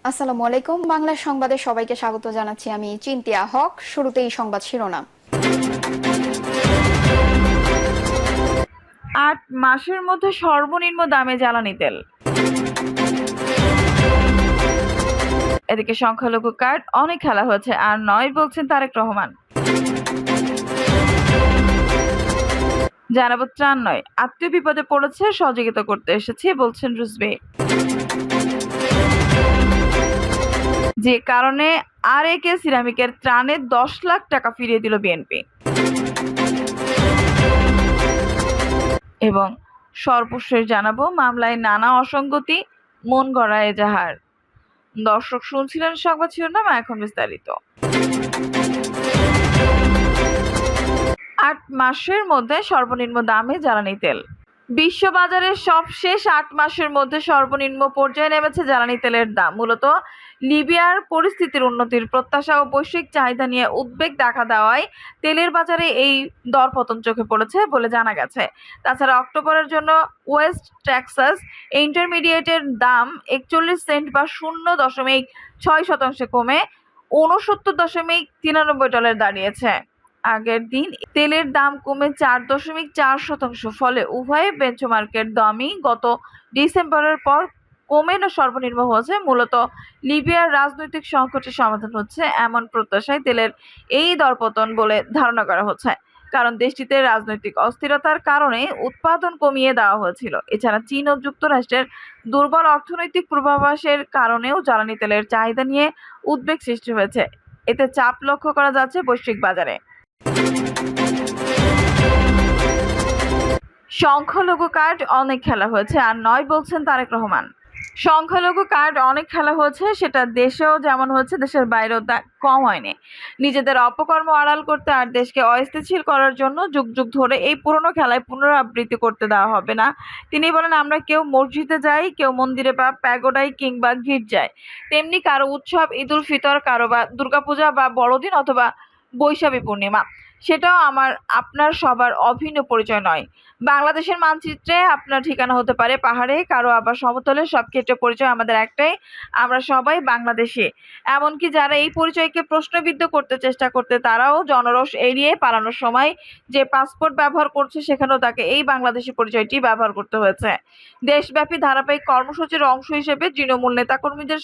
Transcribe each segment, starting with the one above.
আসসালামু আলাইকুম। বাংলা সংবাদে সবাইকে স্বাগত জানাচ্ছি। আমি চিন্তিয়া হক। শুরুতেই সংবাদ শিরোনাম। ৮ মাসের মধ্যে সর্বনিম্ন দামে জ্বালানি তেল। এদিকে সংখ্যালঘু কার্ড অনেক খেলা হয়েছে আর নয় বলছেন তারেক রহমান। জানাবো ত্রাণ নয়, আত্মীয় বিপদে পড়েছে, সহযোগিতা করতে এসেছি বলছেন রুজবে। যে কারণে আরএকে সিরামিকের ত্রাণে 10 লাখ টাকা ফিরিয়ে দিল বিএনপি। এবং সর্বশেষ জানাবো মামলায় নানা অসঙ্গতি, মন গড়া এজাহার। দর্শক শুনছিলেন সংবাদ শিরোনাম, এখন বিস্তারিত। ৮ মাসের মধ্যে সর্বনিম্ন দামে জ্বালানি তেল। বিশ্ববাজারে সবশেষ ৮ মাসের মধ্যে সর্বনিম্ন পর্যায়ে নেমেছে জ্বালানি তেলের দাম। মূলত লিবিয়ার পরিস্থিতির উন্নতির প্রত্যাশা ও বৈশ্বিক চাহিদা নিয়ে উদ্বেগ দেখা দেওয়ায় তেলের বাজারে এই দরপতন চোখে পড়েছে বলে জানা গেছে। তাছাড়া অক্টোবরের জন্য ওয়েস্ট টেক্সাস ইন্টারমিডিয়েটের দাম 41 সেন্ট বা 0.6% কমে $69.93 দাঁড়িয়েছে। আগের দিন তেলের দাম কমে 4.4%, ফলে উভয় বেঞ্চমার্কের দামই গত ডিসেম্বরের পর কমে সর্বনিম্ন হয়েছে। মূলত লিবিয়ার রাজনৈতিক সংকটের সমাধান হচ্ছে এমন প্রত্যাশায় তেলের এই দরপতন বলে ধারণা করা হচ্ছে, কারণ দেশটিতে রাজনৈতিক অস্থিরতার কারণে উৎপাদন কমিয়ে দেওয়া হয়েছিল। এছাড়া চীন ও যুক্তরাষ্ট্রের দুর্বল অর্থনৈতিক পূর্বাভাসের কারণেও জ্বালানি তেলের চাহিদা নিয়ে উদ্বেগ সৃষ্টি হয়েছে। এতে চাপ লক্ষ্য করা যাচ্ছে বৈশ্বিক বাজারে। সংখ্যালঘু কার্ড অনেক খেলা হয়েছে আর নয় বলছেন তারেক রহমান। সংখ্যালঘু কার্ড অনেক খেলা হয়েছে, সেটা দেশেও যেমন হয়েছে, দেশের বাইরেও তা কম হয়নি। নিজেদের অপকর্ম আড়াল করতে আর দেশকে অস্থিতিশীল করার জন্য যুগ যুগ ধরে এই পুরনো খেলায় পুনরাবৃত্তি করতে দেওয়া হবে না। তিনি বলেন, আমরা কেউ মসজিদে যাই, কেউ মন্দিরে বা প্যাগোডায় কিংবা গির্জায়, তেমনি কারো উৎসব ঈদ উল ফিতর, কারো বা দুর্গাপূজা বা বড়দিন অথবা বৈশাখী পূর্ণিমা, সেটাও আপনার সবার অভিন্ন পরিচয় নয়। বাংলাদেশের মানচিত্রে আপনার ঠিকানা হতে পারে পাহাড়ে, কারো আবার সমতলে। সব ক্ষেত্রে পরিচয় আমাদের একটাই, আমরা সবাই বাংলাদেশি। এমনকি যারা এই পরিচয়কে প্রশ্নবিদ্ধ করতে চেষ্টা করতে, তারাও জনরোষ এড়িয়ে পালানোর সময় যে পাসপোর্ট ব্যবহার করছে, সেখানেও তাকে এই বাংলাদেশি পরিচয়টি ব্যবহার করতে হয়েছে। দেশব্যাপী ধারাবাহিক কর্মসূচির অংশ হিসেবে তৃণমূল নেতাকর্মীদের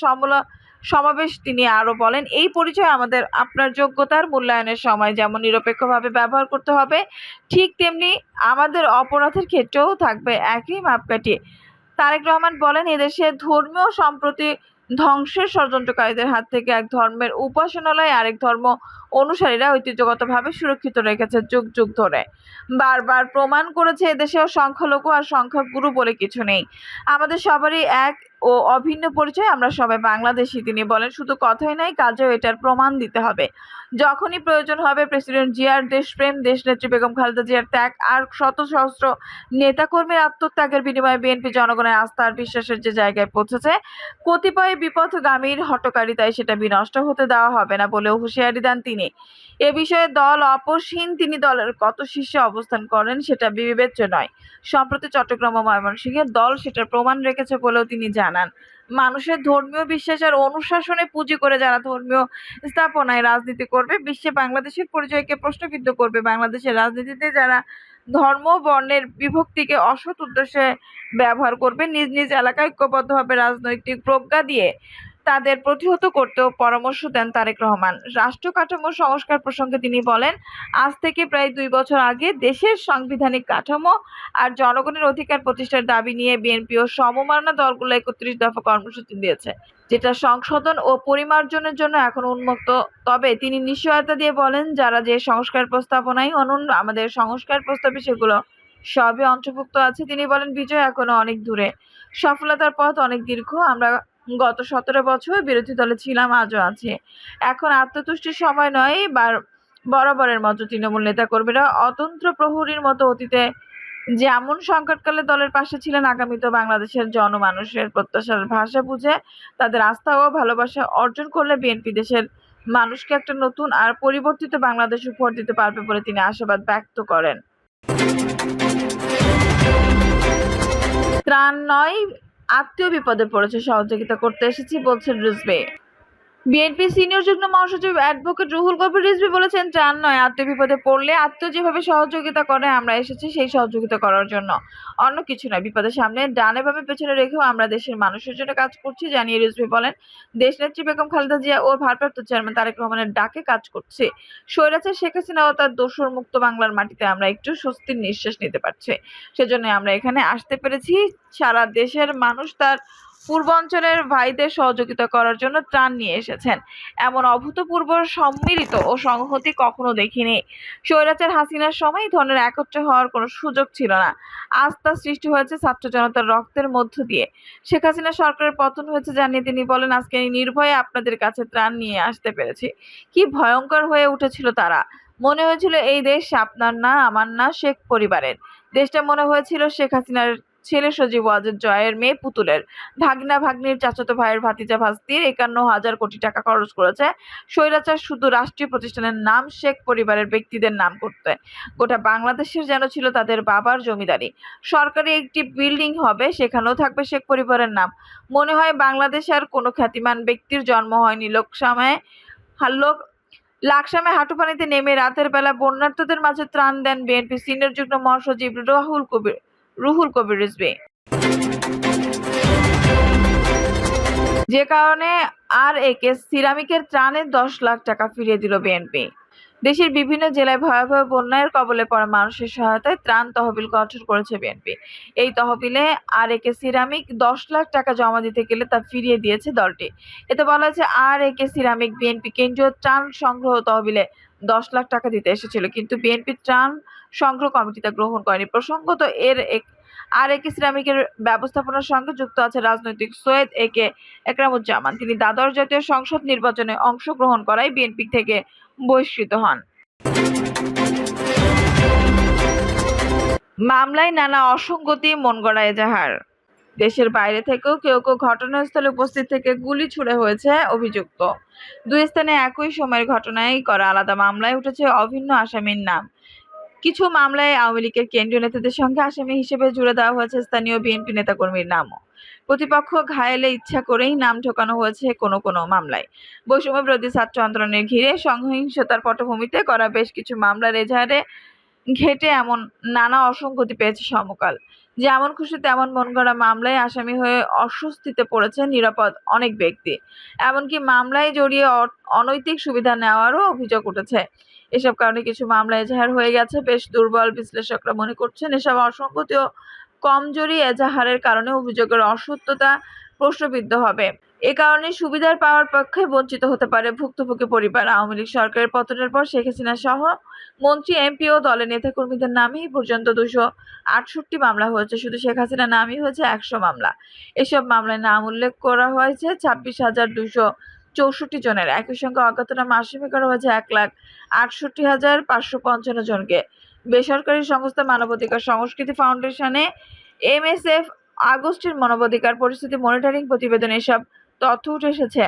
সমাবেশ তিনি আরো বলেন, এই পরিচয় আমাদের আপনার যোগ্যতার মূল্যায়নের সময় যেমন নিরপেক্ষভাবে ব্যবহার করতে হবে, ঠিক তেমনি আমাদের অপরাধের ক্ষেত্রেও থাকবে একই মাপকাঠি। তারেক রহমান বলেন, এদেশে ধর্মীয় সম্প্রতি ধ্বংসের ষড়যন্ত্রকারীদের হাত থেকে এক ধর্মের উপাসনালয় আরেক ধর্ম অনুসারীরা ঐতিহ্যগতভাবে সুরক্ষিত রেখেছে যুগ যুগ ধরে। বারবার প্রমাণ করেছে এদেশেও সংখ্যালঘু আর সংখ্যাগুরু বলে কিছু নেই। আমাদের সবারই এক ও অভিন্ন পরিচয়, আমরা সবাই বাংলাদেশি। তিনি বলেন, শুধু কথাই নয়, কাজেও এটার প্রমাণ দিতে হবে। যখনই প্রয়োজন হবে প্রেসিডেন্ট জিয়ার দেশপ্রেম, দেশনেত্রী বেগম খালেদা জিয়ার ত্যাগ আর শত সহস্র নেতাকর্মীর আত্মত্যাগের বিনিময়ে বিএনপি জনগণের আস্থা আর বিশ্বাসের যে জায়গায় পৌঁছেছে, কতিপয় বিপথগামীর হটকারিতায় সেটা বিনষ্ট হতে দেওয়া হবে না বলেও হুঁশিয়ারি দেন তিনি। এ বিষয়ে দল আপোষহীন, তিনি দলের কত শীর্ষে অবস্থান করেন সেটা বিবেচ্য নয়। সম্প্রতি চট্টগ্রাম ও ময়মনসিংহে দল সেটার প্রমাণ রেখেছে বলেও তিনি জানান। মানুষের ধর্মীয় বিশ্বাস আর অনুশাসনে পুঁজি করে যারা ধর্মীয় স্থাপনায় রাজনীতি করবে, বিশ্বে বাংলাদেশের পরিচয়কে প্রশ্নবিদ্ধ করবে, বাংলাদেশের রাজনীতিতে যারা ধর্ম বর্ণের বিভক্তিকে অসৎ উদ্দেশ্যে ব্যবহার করবে, নিজ নিজ এলাকায় ঐক্যবদ্ধভাবে রাজনৈতিক প্রজ্ঞা দিয়ে তাদের প্রতিহত করতেও পরামর্শ দেন তারেক রহমান। রাষ্ট্র কাঠামো সংস্কার প্রসঙ্গে তিনি বলেন, আজ থেকে প্রায় 2 বছর আগে দেশের সাংবিধানিক কাঠামো আর জনগণের অধিকার প্রতিষ্ঠার দাবি নিয়ে বিএনপি ও সমমনা দলগুলো 31 দফা কর্মসূচি দিয়েছে, যেটা সংশোধন ও পরিমার্জনের জন্য এখন উন্মুক্ত। তবে তিনি নিশ্চয়তা দিয়ে বলেন, যারা যে সংস্কার প্রস্তাবনায় আনুন, আমাদের সংস্কার প্রস্তাবে সেগুলো সবই অন্তর্ভুক্ত আছে। তিনি বলেন, বিজয় এখনো অনেক দূরে, সফলতার পথ অনেক দীর্ঘ। আমরা গত 17 বছর বিরোধী দলে ছিলাম, আজও আছি। এখন আত্মতুষ্টির সময় নয়। বরাবরের মতো তৃণমূল নেতাকর্মীরা অতন্ত্র প্রহরীর মতো অতীতে যেমন সংকটকালে দলের পাশে ছিলেন, আগামীতেও বাংলাদেশের জনমানুষের প্রত্যাশার ভাষা বুঝে তাদের আস্থা ও ভালোবাসা অর্জন করলে বিএনপি দেশের মানুষকে একটা নতুন আর পরিবর্তিত বাংলাদেশ উপহার দিতে পারবে বলে তিনি আশাবাদ ব্যক্ত করেন। ত্রাণ নয়, আত্মীয় বিপদে পড়েছে, সহযোগিতা করতে এসেছি বলছেন রিজভী। বিএনপি সিনিয়র যুগ্ম মহাসচিব অ্যাডভোকেট রুহুল কবির রিজভী বলেছেন, ত্রাণ নয়, আত্মীয় বিপদে পড়লে আত্মীয় যেভাবে সহযোগিতা করে আমরা এসেছি সেই সহযোগিতা করার জন্য, অন্য কিছু নয়। বিপদের সামনে ডানে বামে পেছনে রেখেও আমরা দেশের মানুষের জন্য কাজ করছি জানিয়ে রিজভী বলেন, দেশনেত্রী বেগম খালেদা জিয়া ও ভারপ্রাপ্ত চেয়ারম্যান তারেক রহমানের ডাকে কাজ করছি। স্বৈরাচার শেখ হাসিনা ও তার দোসর মুক্ত বাংলার মাটিতে আমরা একটু স্বস্তির নিঃশ্বাস নিতে পারছি, সেজন্য আমরা এখানে আসতে পেরেছি। সারা দেশের মানুষ তার পূর্বাঞ্চলের ভাইদের সহযোগিতা করার জন্য ত্রাণ নিয়ে এসেছেন। এমন অভূতপূর্ব সম্মিলিত ও সংহতি কখনো দেখিনি। স্বৈরাচার হাসিনার সময় এই ধরনের একত্র হওয়ার কোনো সুযোগ ছিল না। আস্থা সৃষ্টি হয়েছে ছাত্র জনতার রক্তের মধ্য দিয়ে। শেখ হাসিনা সরকারের পতন হয়েছে জানিয়ে তিনি বলেন, আজকে এই নির্ভয়ে আপনাদের কাছে ত্রাণ নিয়ে আসতে পেরেছি। কি ভয়ঙ্কর হয়ে উঠেছিল তারা! মনে হয়েছিল এই দেশ আপনার না, আমার না, শেখ পরিবারের। দেশটা মনে হয়েছিল শেখ হাসিনার ছেলে সজীব ওয়াজেদ জয়ের মেয়ে পুতুলের। ভাগনা ভাগ্নির চাচাতো ভাইয়ের ভাতিজা ভাস্তির ৫১,০০০ কোটি টাকা খরচ করেছে স্বৈরাচার শুধু রাষ্ট্রীয় প্রতিষ্ঠানের নাম শেখ পরিবারের ব্যক্তিদের নাম করতে। গোটা বাংলাদেশের যেন ছিল তাদের বাবার জমিদারি। সরকারি একটি বিল্ডিং হবে, সেখানেও থাকবে শেখ পরিবারের নাম। মনে হয় বাংলাদেশে আর কোনো খ্যাতিমান ব্যক্তির জন্ম হয়নি। লাকসামে হাঁটুপানিতে নেমে রাতের বেলা বন্যার্তদের মাঝে ত্রাণ দেন বিএনপি সিনিয়র যুগ্ম মহাসচিব রুহুল কবির রিজভী। যে কারণে আর.এ.কে সিরামিকের ত্রাণে ১০ লাখ টাকা ফিরিয়ে দিল বিএনপি। দেশের বিভিন্ন জেলায় ভয়াবহ বন্যার কবলে পড়া মানুষের সহায়তায় ত্রাণ তহবিল গঠন করেছে বিএনপি। এই তহবিলে আর.এ.কে সিরামিক ১০ লাখ টাকা জমা দিতে গেলে তা ফিরিয়ে দিয়েছে দলটি। এতে বলা হয়েছে, আর.এ.কে সিরামিক বিএনপি কেন্দ্রীয় ত্রাণ সংগ্রহ তহবিলে ১০ লাখ টাকা দিতে এসেছিল, কিন্তু বিএনপি ত্রাণ সংগ্রহ কমিটি তা গ্রহণ করেনি। প্রসঙ্গত, আর.এ.কে সিরামিকের ব্যবস্থাপনার সঙ্গে যুক্ত আছে রাজনৈতিক সৈয়দ এ.কে একরামুজ্জামান। তিনি দ্বাদশ জাতীয় সংসদ নির্বাচনে অংশগ্রহণ করায় বিএনপি থেকে বহিষ্কৃত হন। মামলায় নানা অসঙ্গতি, মনগড়া এজাহার। দেশের বাইরে থেকেও কেউ কেউ ঘটনাস্থলে উপস্থিত থেকে গুলি ছুড়ে হয়েছে অভিযুক্ত। দুই স্থানে একই সময়ের ঘটনায় করা আলাদা মামলায় উঠেছে অভিন্ন আসামির নাম। কিছু মামলায় আওয়ামী লীগের কেন্দ্রীয় নেতাদের সঙ্গে আসামি হিসেবে জুড়ে দেওয়া হয়েছে স্থানীয় বিএনপি নেতাকর্মীর নামও। প্রতিপক্ষ ঘায়েলে ইচ্ছা করেই নাম ঢোকানো হয়েছে কোনো কোনো মামলায়। বৈষম্য বিরোধী ছাত্র আন্দোলনের ঘিরে সহিংসতার পটভূমিতে করা বেশ কিছু মামলার এজাহারে ঘেঁটে এমন নানা অসঙ্গতি পেয়েছে সমকাল। যেমন খুশি তেমন মনগড়া মামলায় আসামি হয়ে অস্বস্তিতে পড়েছেন নিরাপদ অনেক ব্যক্তি। এমনকি মামলায় জড়িয়ে অনৈতিক সুবিধা নেওয়ারও অভিযোগ উঠেছে। এসব কারণে কিছু মামলা এজাহার হয়ে গেছে বেশ দুর্বল। বিশ্লেষকরা মনে করছেন, এসব অসঙ্গতি ও কমজোরি এজাহারের কারণে অভিযোগের অসত্যতা প্রশ্নবিদ্ধ হবে। এ কারণে সুবিধার পাওয়ার পক্ষে বঞ্চিত হতে পারে ভুক্তভোগী পরিবার। আওয়ামী লীগ সরকারের পতনের পর শেখ হাসিনা সহ মন্ত্রী, এমপি ও দলের নেতাকর্মীদের নামেই পর্যন্ত ২৬৮ মামলা হয়েছে। শুধু শেখ হাসিনার নামই হয়েছে ১০০ মামলা। এসব মামলায় নাম উল্লেখ করা হয়েছে ২৬,২৬৪ জনের। একই সঙ্গে অজ্ঞাতনামা আসামি করা হয়েছে ১,৬৮,৫৫৫ জনকে। বেসরকারি সংস্থা মানবাধিকার সংস্কৃতি ফাউন্ডেশনে এমএসএফ আগস্টের মানবাধিকার পরিস্থিতি মনিটরিং প্রতিবেদনে এসব তথ্য উঠে এসেছে।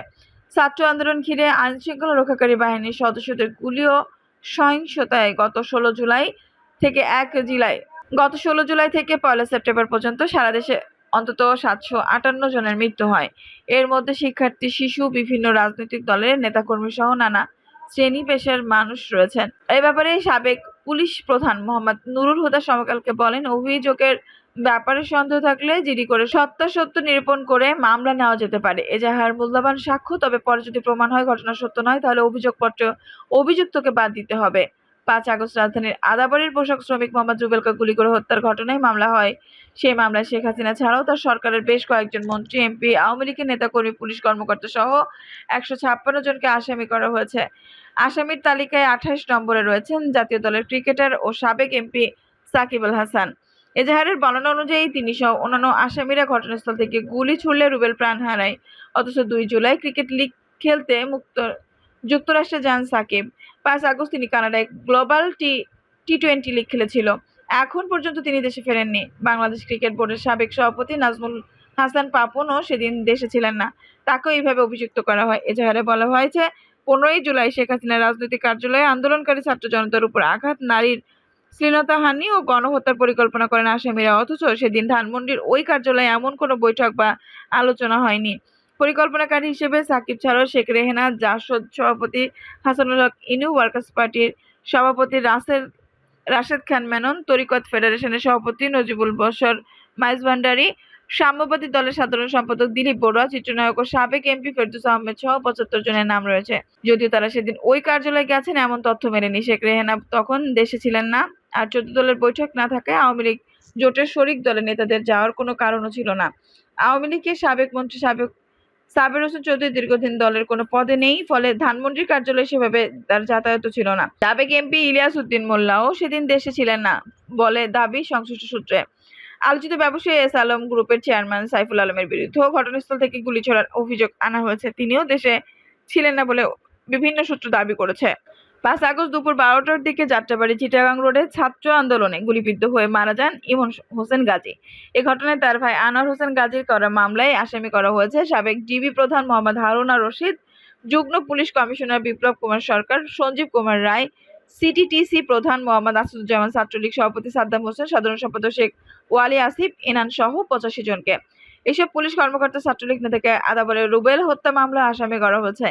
ছাত্র আন্দোলন ঘিরে আইনশৃঙ্খলা রক্ষাকারী বাহিনীর সদস্যদের গুলি ও সহিংসতায় গত ১৬ জুলাই থেকে ১ সেপ্টেম্বর পর্যন্ত সারা দেশে অন্তত ৭৫৮ জনের মৃত্যু হয়। এর মধ্যে শিক্ষার্থী, শিশু, বিভিন্ন রাজনৈতিক দলের নেতাকর্মী সহ নানা শ্রেণী পেশার মানুষ রয়েছেন। এ ব্যাপারে সাবেক পুলিশ প্রধান মোহাম্মদ নুরুল হুদা সমকালকে বলেন, অভিযোগের ব্যাপারে সন্দেহ থাকলে জিডি করে সত্যাসত্য নিরূপণ করে মামলা নেওয়া যেতে পারে। এজাহার মূল্যবান সাক্ষ্য, তবে পরে যদি প্রমাণ হয় ঘটনা সত্য নয় তাহলে অভিযুক্তকে বাদ দিতে হবে। ৫ আগস্ট রাজধানীর আদাবরীর পোশাক শ্রমিক মোহাম্মদ রুবেলকে গুলি করে হত্যার ঘটনায় মামলা হয়। সেই মামলায় শেখ হাসিনা ছাড়াও তার সরকারের বেশ কয়েকজন মন্ত্রী, এমপি, আওয়ামী লীগের নেতাকর্মী, পুলিশ কর্মকর্তা সহ ১৫৬ জনকে আসামি করা হয়েছে। আসামির তালিকায় ২৮ নম্বরে রয়েছেন জাতীয় দলের ক্রিকেটার ও সাবেক এমপি সাকিব আল হাসান। এজাহারের বর্ণনা অনুযায়ী তিনি সহ অন্যান্য আসামিরা ঘটনাস্থল থেকে গুলি ছুড়লে রুবেল প্রাণ হারায়। অথচ ২ জুলাই ক্রিকেট লিগ খেলতে যুক্তরাষ্ট্রে যান সাকিব। ৫ আগস্ট তিনি কানাডায় গ্লোবাল টি-20 লিগ খেলেছিল। এখন পর্যন্ত তিনি দেশে ফেরেননি। বাংলাদেশ ক্রিকেট বোর্ডের সাবেক সভাপতি নাজমুল হাসান পাপনও সেদিন দেশে ছিলেন না। তাকেও এইভাবে অভিযুক্ত করা হয়। এজাহারে বলা হয়েছে, ১৫ জুলাই শেখ হাসিনার রাজনৈতিক কার্যালয়ে আন্দোলনকারী ছাত্র জনতার উপর আঘাত, নারীর শ্লীলতাহানি ও গণহত্যার পরিকল্পনা করেন আসামিরা, অথচ সেদিন ধানমন্ডির ওই কার্যালয়ে এমন কোনো বৈঠক বা আলোচনা হয়নি। পরিকল্পনাকারী হিসেবে সাকিব ছাড়াও শেখ রেহেনা, জাসদ সভাপতি হাসানুল হক ইনু, ওয়ার্কার্স পার্টির সভাপতি রাশেদ খান মেনন, তরিকত ফেডারেশনের সভাপতি নজিবুল বশর মাইজভান্ডারি, সাম্যবাদী দলের সাধারণ সম্পাদক দিলীপ বড়ুয়া, চিত্রনায়ক ও সাবেক এমপি ফেরদৌস আহমেদ সহ ৭৫ জনের নাম রয়েছে। যদিও তারা সেদিন ওই কার্যালয়ে গেছেন এমন তথ্য মেলেনি। শেখ রেহেনা তখন দেশে ছিলেন না, আর ১৪ দলের বৈঠক না থাকায় আওয়ামী লীগ জোটের শরিক দলের নেতাদের যাওয়ার কোনো কারণও ছিল না। আওয়ামী লীগের সাবেক মন্ত্রী সাবের হোসেন চৌধুরী দীর্ঘদিন দলের কোনো পদে নেই, ফলে ধানমন্ডির কার্যালয়ে সেভাবে তার যাতায়াতও ছিল না। সাবেক এমপি ইলিয়াস উদ্দিন মোল্লাও সেদিন দেশে ছিলেন না বলে দাবি সংশ্লিষ্ট সূত্রে। আলোচিত ব্যবসায়ী এস আলম গ্রুপের চেয়ারম্যান সাইফুল আলমের বিরুদ্ধেও ঘটনাস্থল থেকে গুলি ছোড়ার অভিযোগ আনা হয়েছে। তিনিও দেশে ছিলেন না বলে বিভিন্ন সূত্র দাবি করেছে। ৫ আগস্ট দুপুর ১২টার দিকে যাত্রাবাড়ী চিটাগাং রোডে ছাত্র আন্দোলনে গুলিবিদ্ধ হয়ে মারা যান ইমন হোসেন গাজী। এ ঘটনায় তার ভাই আনোয়ার হোসেন গাজীর করা মামলায় আসামি করা হয়েছে সাবেক ডিবি প্রধান মোহাম্মদ হারুনা রশিদ, যুগ্ম পুলিশ কমিশনার বিপ্লব কুমার সরকার, সঞ্জীব কুমার রায়, সিটিটিসি প্রধান মোহাম্মদ আসাদুজ্জামান, ছাত্রলীগ সভাপতি সাদ্দাম হোসেন, সাধারণ সম্পাদক শেখ ওয়ালি আসিফ ইনান সহ ৮৫ জনকে। এসব পুলিশ কর্মকর্তা ছাত্রলীগ নেতাকে আদাবরের রুবেল হত্যা মামলায় আসামি করা হয়েছে।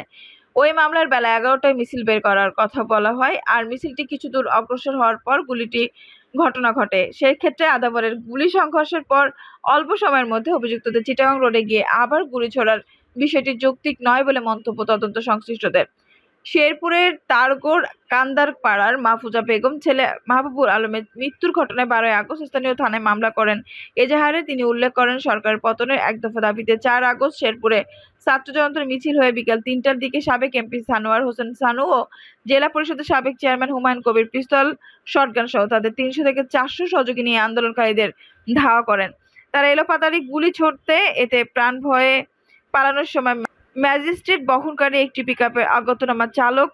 ওই মামলার বেলা ১১টায় মিছিল বের করার কথা বলা হয়, আর মিছিলটি কিছু দূর অগ্রসর হওয়ার পর ঘটনা ঘটে। সেক্ষেত্রে আদাবরের গুলি সংঘর্ষের পর অল্প সময়ের মধ্যে অভিযুক্তদের চিটাগাং রোডে গিয়ে আবার গুলি ছোড়ার বিষয়টি যৌক্তিক নয় বলে মন্তব্য তদন্ত সংশ্লিষ্টদের। শেরপুরের তারগড় কান্দারপাড়ার মাহফুজা বেগম ছেলে মাহবুবুল আলমের মৃত্যুর ঘটনায় ১২ আগস্ট স্থানীয় থানায় মামলা করেন এজাহারে তিনি উল্লেখ করেন, সরকার পতনের এক দফা দাবিতে ৪ আগস্ট শেরপুরে ছাত্র জনতার মিছিল হয়ে বিকেল ৩টার দিকে সাবেক এমপি সানোয়ার হোসেন সানু ও জেলা পরিষদের সাবেক চেয়ারম্যান হুমায়ুন কবির পিস্তল, শটগান সহ তাদের ৩০০ থেকে ৪০০ সহযোগী নিয়ে আন্দোলনকারীদের ধাওয়া করেন। তারা এলোপাতাড়ি গুলি ছোড়তে এতে প্রাণ ভয়ে পালানোর সময় ম্যাজিস্ট্রেট বহনকারী একটি পিকআপে অজ্ঞাতনামা চালক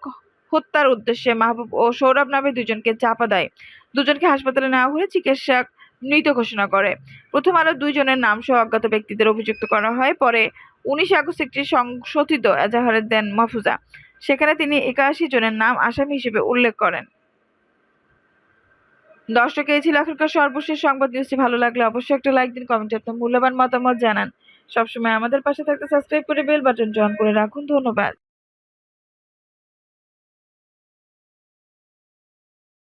হত্যার উদ্দেশ্যে মাহবুব ও সৌরভ নামে দুজনকে চাপা দেয়। দুজনকে হাসপাতালে নেওয়া হলে চিকিৎসক মৃত ঘোষণা করে। প্রথম আলো ২ জনের নাম সহ অজ্ঞাত ব্যক্তিদের অভিযুক্ত করা হয়। পরে ১৯ আগস্ট একটি সংশোধিত এজাহার দেন মাহফুজা। সেখানে তিনি ৮১ জনের নাম আসামি হিসেবে উল্লেখ করেন। দর্শক, এই ছিল এখনকার সর্বশেষ সংবাদ। নিউজটি ভালো লাগলে অবশ্যই একটা লাইক দিন, কমেন্টে আপনার মূল্যবান মতামত জানান। সবসময় আমাদের পাশে থাকতে সাবস্ক্রাইব করে বেল বাটনটি অন করে রাখুন। ধন্যবাদ।